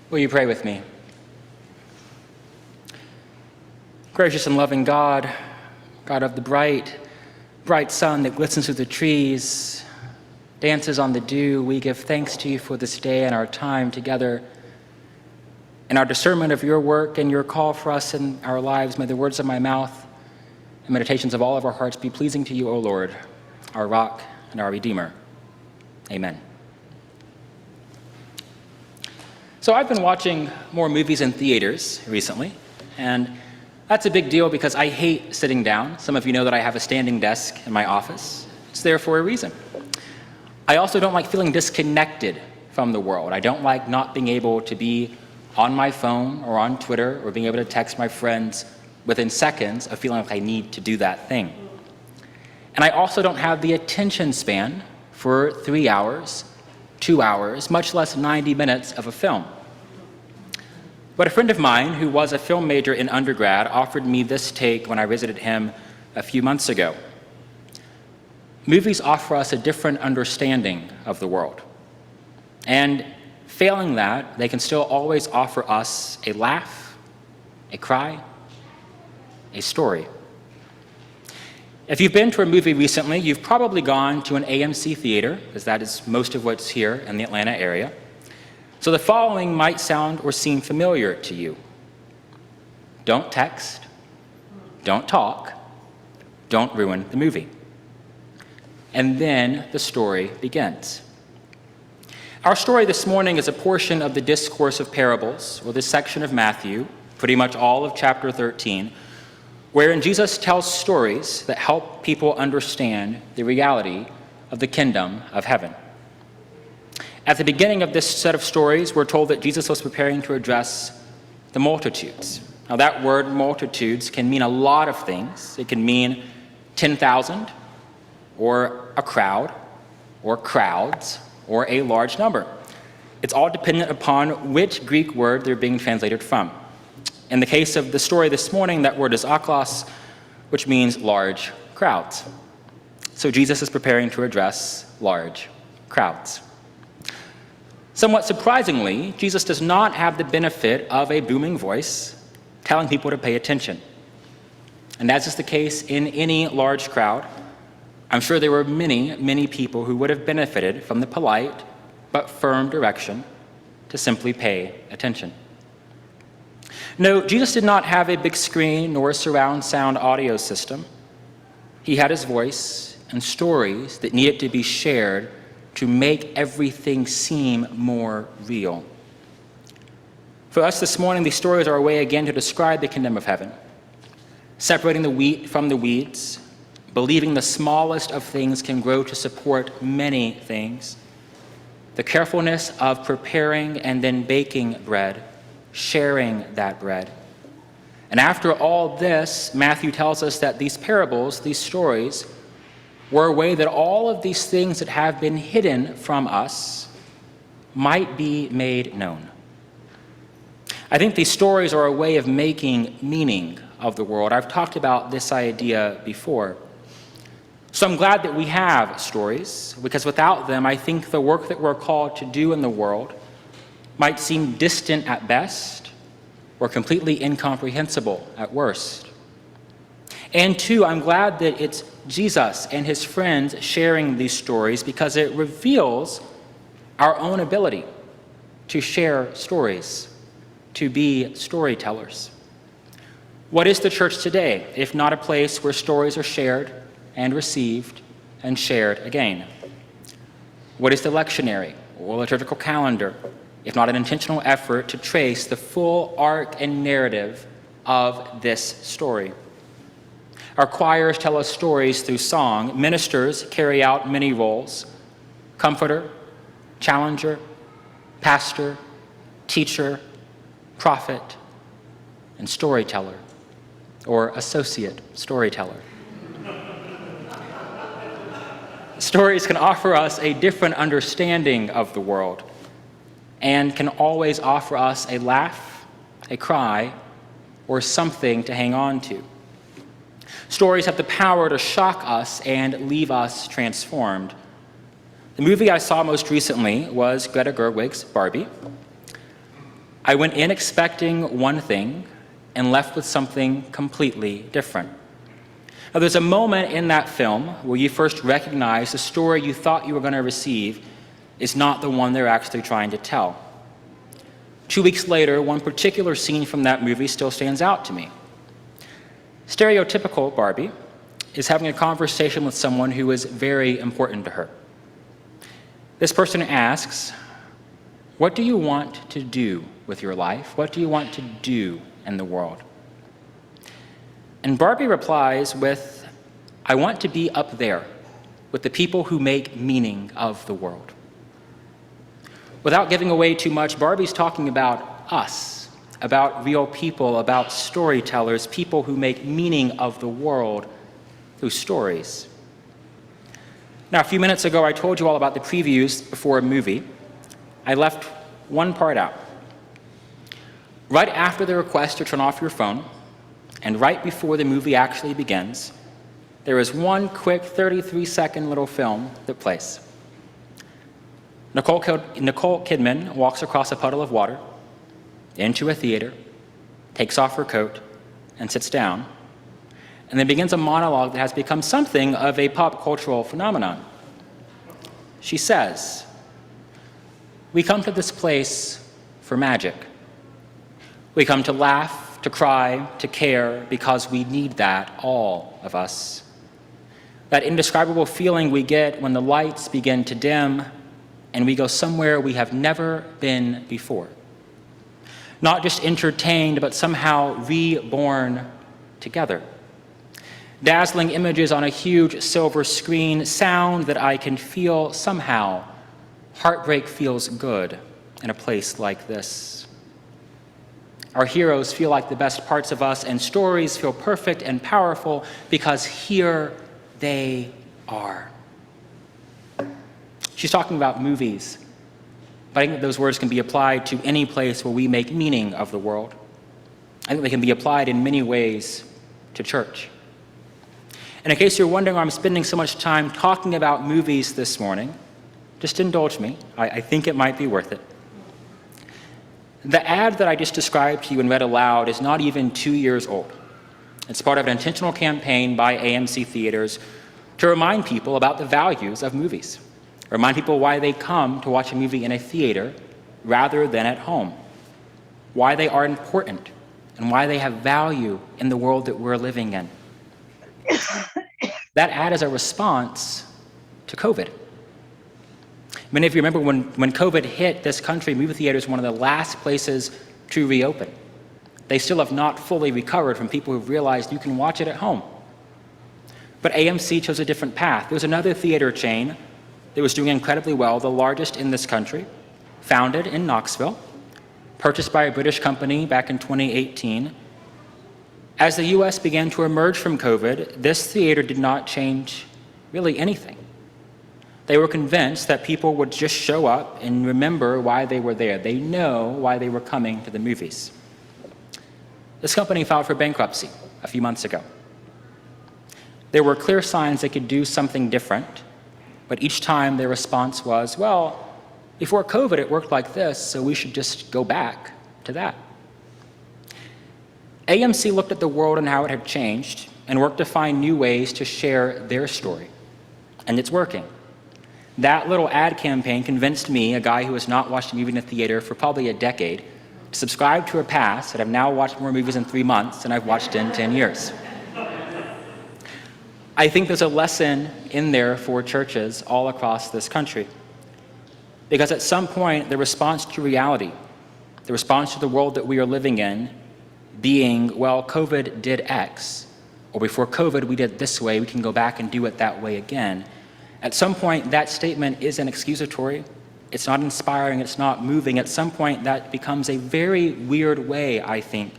Will you pray with me? Gracious and loving God, God of the bright sun that glistens through the trees, dances on the dew, we give thanks to you for this day and our time together. In our discernment of your work and your call for us in our lives, may the words of my mouth and meditations of all of our hearts be pleasing to you, O Lord, our rock and our Redeemer. Amen. So I've been watching more movies in theaters recently, and that's a big deal because I hate sitting down. Some of you know that I have a standing desk in my office. It's there for a reason. I also don't like feeling disconnected from the world. I don't like not being able to be on my phone or on Twitter or being able to text my friends within seconds of feeling like I need to do that thing. And I also don't have the attention span for 3 hours, 2 hours, much less 90 minutes of a film. But a friend of mine who was a film major in undergrad offered me this take when I visited him a few months ago. Movies offer us a different understanding of the world. And failing that, they can still always offer us a laugh, a cry, a story. If you've been to a movie recently, you've probably gone to an AMC theater, because that is most of what's here in the Atlanta area. So the following might sound or seem familiar to you. Don't text, don't talk, don't ruin the movie. And then the story begins. Our story this morning is a portion of the Discourse of Parables, or this section of Matthew, pretty much all of chapter 13, wherein Jesus tells stories that help people understand the reality of the kingdom of heaven. At the beginning of this set of stories, we're told that Jesus was preparing to address the multitudes. Now, that word multitudes can mean a lot of things. It can mean 10,000, or a crowd, or crowds, or a large number. It's all dependent upon which Greek word they're being translated from. In the case of the story this morning, that word is aklos, which means large crowds. So Jesus is preparing to address large crowds. Somewhat surprisingly, Jesus does not have the benefit of a booming voice telling people to pay attention. And as is the case in any large crowd, I'm sure there were many, many people who would have benefited from the polite but firm direction to simply pay attention. No, Jesus did not have a big screen nor a surround sound audio system. He had his voice and stories that needed to be shared to make everything seem more real. For us this morning, these stories are a way again to describe the kingdom of heaven, separating the wheat from the weeds, believing the smallest of things can grow to support many things, the carefulness of preparing and then baking bread, sharing that bread. And after all this, Matthew tells us that these parables, these stories, were a way that all of these things that have been hidden from us might be made known. I think these stories are a way of making meaning of the world. I've talked about this idea before. So I'm glad that we have stories, because without them, I think the work that we're called to do in the world might seem distant at best or completely incomprehensible at worst. And two, I'm glad that it's Jesus and his friends sharing these stories, because it reveals our own ability to share stories, to be storytellers. What is the church today, if not a place where stories are shared and received and shared again? What is the lectionary or liturgical calendar, if not an intentional effort to trace the full arc and narrative of this story? Our choirs tell us stories through song. Ministers carry out many roles: comforter, challenger, pastor, teacher, prophet, and storyteller, or associate storyteller. Stories can offer us a different understanding of the world and can always offer us a laugh, a cry, or something to hang on to. Stories have the power to shock us and leave us transformed. The movie I saw most recently was Greta Gerwig's Barbie. I went in expecting one thing and left with something completely different. Now, there's a moment in that film where you first recognize the story you thought you were going to receive is not the one they're actually trying to tell. 2 weeks later, one particular scene from that movie still stands out to me. Stereotypical Barbie is having a conversation with someone who is very important to her. This person asks, "What do you want to do with your life? What do you want to do in the world?" And Barbie replies with, "I want to be up there with the people who make meaning of the world." Without giving away too much, Barbie's talking about us, about real people, about storytellers, people who make meaning of the world through stories. Now, a few minutes ago, I told you all about the previews before a movie. I left one part out. Right after the request to turn off your phone, and right before the movie actually begins, there is one quick 33-second little film that plays. Nicole Kidman walks across a puddle of water into a theater, takes off her coat, and sits down, and then begins a monologue that has become something of a pop cultural phenomenon. She says, "We come to this place for magic. We come to laugh, to cry, to care, because we need that, all of us. That indescribable feeling we get when the lights begin to dim and we go somewhere we have never been before. Not just entertained, but somehow reborn together. Dazzling images on a huge silver screen, sound that I can feel somehow. Heartbreak feels good in a place like this. Our heroes feel like the best parts of us, and stories feel perfect and powerful because here they are." She's talking about movies, but I think that those words can be applied to any place where we make meaning of the world. I think they can be applied in many ways to church. And in case you're wondering why I'm spending so much time talking about movies this morning, just indulge me. I think it might be worth it. The ad that I just described to you and read aloud is not even 2 years old. It's part of an intentional campaign by AMC Theaters to remind people about the values of movies, remind people why they come to watch a movie in a theater rather than at home, why they are important, and why they have value in the world that we're living in. That ad is a response to COVID. Many of you remember when COVID hit this country, movie theaters were one of the last places to reopen. They still have not fully recovered from people who've realized you can watch it at home. But AMC chose a different path. There was another theater chain that was doing incredibly well, the largest in this country, founded in Knoxville, purchased by a British company back in 2018. As the US began to emerge from COVID, this theater did not change really anything. They were convinced that people would just show up and remember why they were there. They know why they were coming to the movies. This company filed for bankruptcy a few months ago. There were clear signs they could do something different, but each time their response was, well, before COVID it worked like this, so we should just go back to that. AMC looked at the world and how it had changed and worked to find new ways to share their story, and it's working. That little ad campaign convinced me, a guy who has not watched a movie in a theater for probably a decade, to subscribe to a pass that I've now watched more movies in 3 months than I've watched in 10 years. I think there's a lesson in there for churches all across this country. Because at some point, the response to reality, the response to the world that we are living in, being, well, COVID did X, or before COVID we did this way, we can go back and do it that way again. At some point, that statement isn't excusatory, it's not inspiring, it's not moving. At some point, that becomes a very weird way, I think,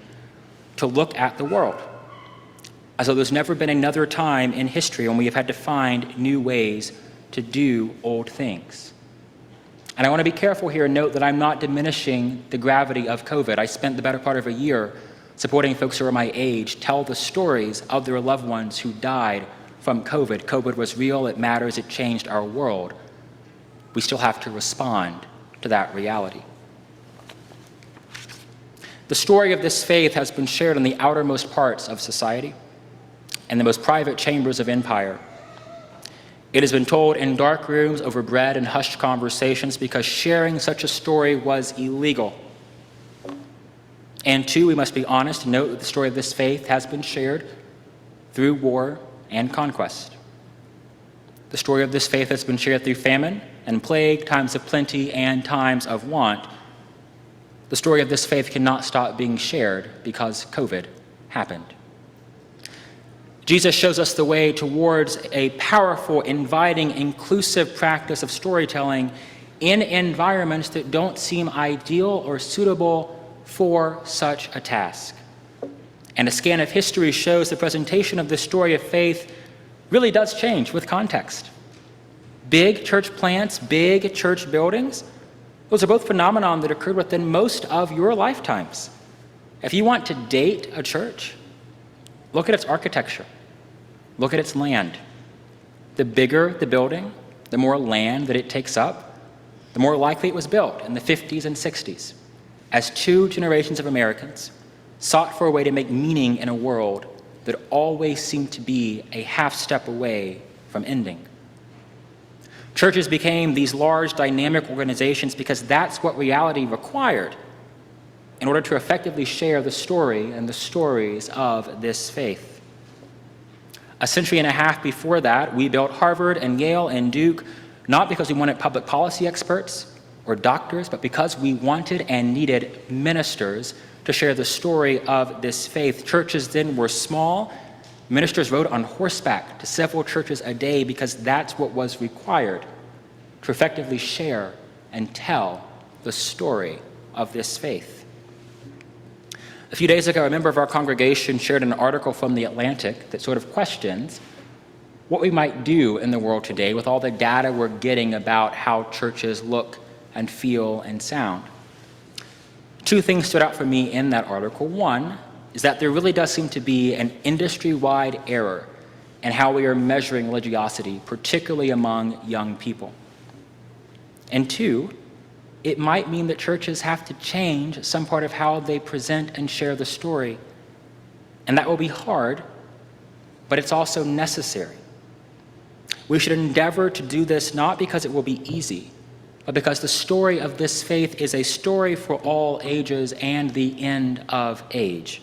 to look at the world. As though there's never been another time in history when we have had to find new ways to do old things. And I want to be careful here and note that I'm not diminishing the gravity of COVID. I spent the better part of a year supporting folks who are my age tell the stories of their loved ones who died from COVID. COVID was real, it matters, it changed our world. We still have to respond to that reality. The story of this faith has been shared in the outermost parts of society and the most private chambers of empire. It has been told in dark rooms over bread and hushed conversations because sharing such a story was illegal. And two, we must be honest and note that the story of this faith has been shared through war and conquest. The story of this faith has been shared through famine and plague, times of plenty and times of want. The story of this faith cannot stop being shared because COVID happened. Jesus shows us the way towards a powerful, inviting, inclusive practice of storytelling in environments that don't seem ideal or suitable for such a task. And a scan of history shows the presentation of this story of faith really does change with context. Big church plants, big church buildings, those are both phenomena that occurred within most of your lifetimes. If you want to date a church, look at its architecture. Look at its land. The bigger the building, the more land that it takes up, the more likely it was built in the 50s and 60s, as two generations of Americans sought for a way to make meaning in a world that always seemed to be a half step away from ending. Churches became these large, dynamic organizations because that's what reality required in order to effectively share the story and the stories of this faith. A century and a half before that, we built Harvard and Yale and Duke, not because we wanted public policy experts or doctors, but because we wanted and needed ministers to share the story of this faith. Churches then were small. Ministers rode on horseback to several churches a day because that's what was required to effectively share and tell the story of this faith. A few days ago, a member of our congregation shared an article from The Atlantic that sort of questions what we might do in the world today with all the data we're getting about how churches look and feel and sound. Two things stood out for me in that article. One is that there really does seem to be an industry-wide error in how we are measuring religiosity, particularly among young people. And two, it might mean that churches have to change some part of how they present and share the story. And that will be hard, but it's also necessary. We should endeavor to do this not because it will be easy, but because the story of this faith is a story for all ages and the end of age.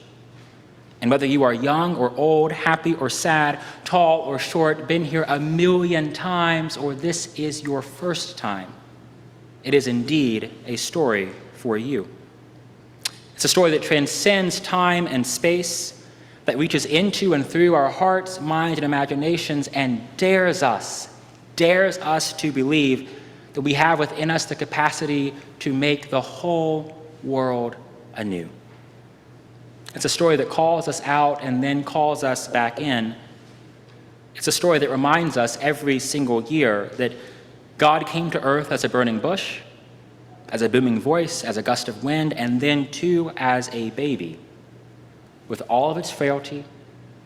And whether you are young or old, happy or sad, tall or short, been here 1,000,000 times, or this is your first time, it is indeed a story for you. It's a story that transcends time and space, that reaches into and through our hearts, minds, and imaginations, and dares us to believe that we have within us the capacity to make the whole world anew. It's a story that calls us out and then calls us back in. It's a story that reminds us every single year that God came to earth as a burning bush, as a booming voice, as a gust of wind, and then too as a baby. With all of its frailty,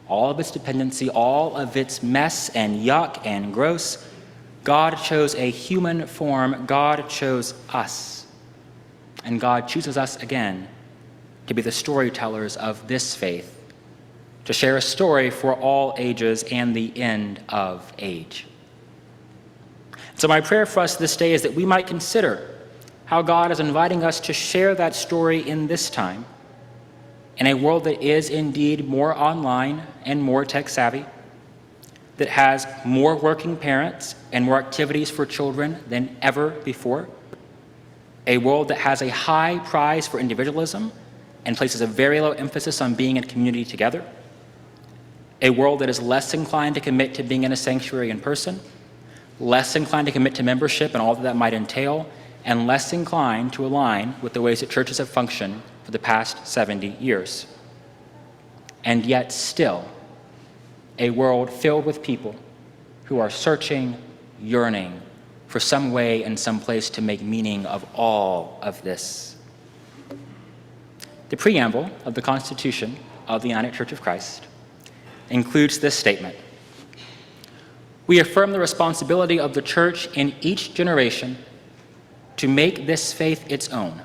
all of its dependency, all of its mess and yuck and gross, God chose a human form. God chose us. And God chooses us again to be the storytellers of this faith, to share a story for all ages and the end of age. So my prayer for us this day is that we might consider how God is inviting us to share that story in this time, in a world that is indeed more online and more tech savvy, that has more working parents and more activities for children than ever before, a world that has a high prize for individualism and places a very low emphasis on being in community together, a world that is less inclined to commit to being in a sanctuary in person, less inclined to commit to membership and all that that might entail, and less inclined to align with the ways that churches have functioned for the past 70 years. And yet still, a world filled with people who are searching, yearning for some way and some place to make meaning of all of this. The preamble of the Constitution of the United Church of Christ includes this statement: "We affirm the responsibility of the church in each generation to make this faith its own,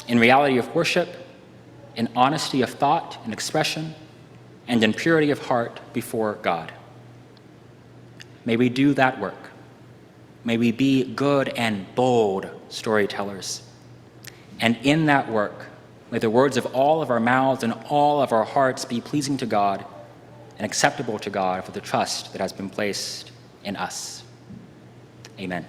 in reality of worship, in honesty of thought and expression, and in purity of heart before God. May we do that work. May we be good and bold storytellers. And in that work, may the words of all of our mouths and all of our hearts be pleasing to God and acceptable to God for the trust that has been placed in us. Amen.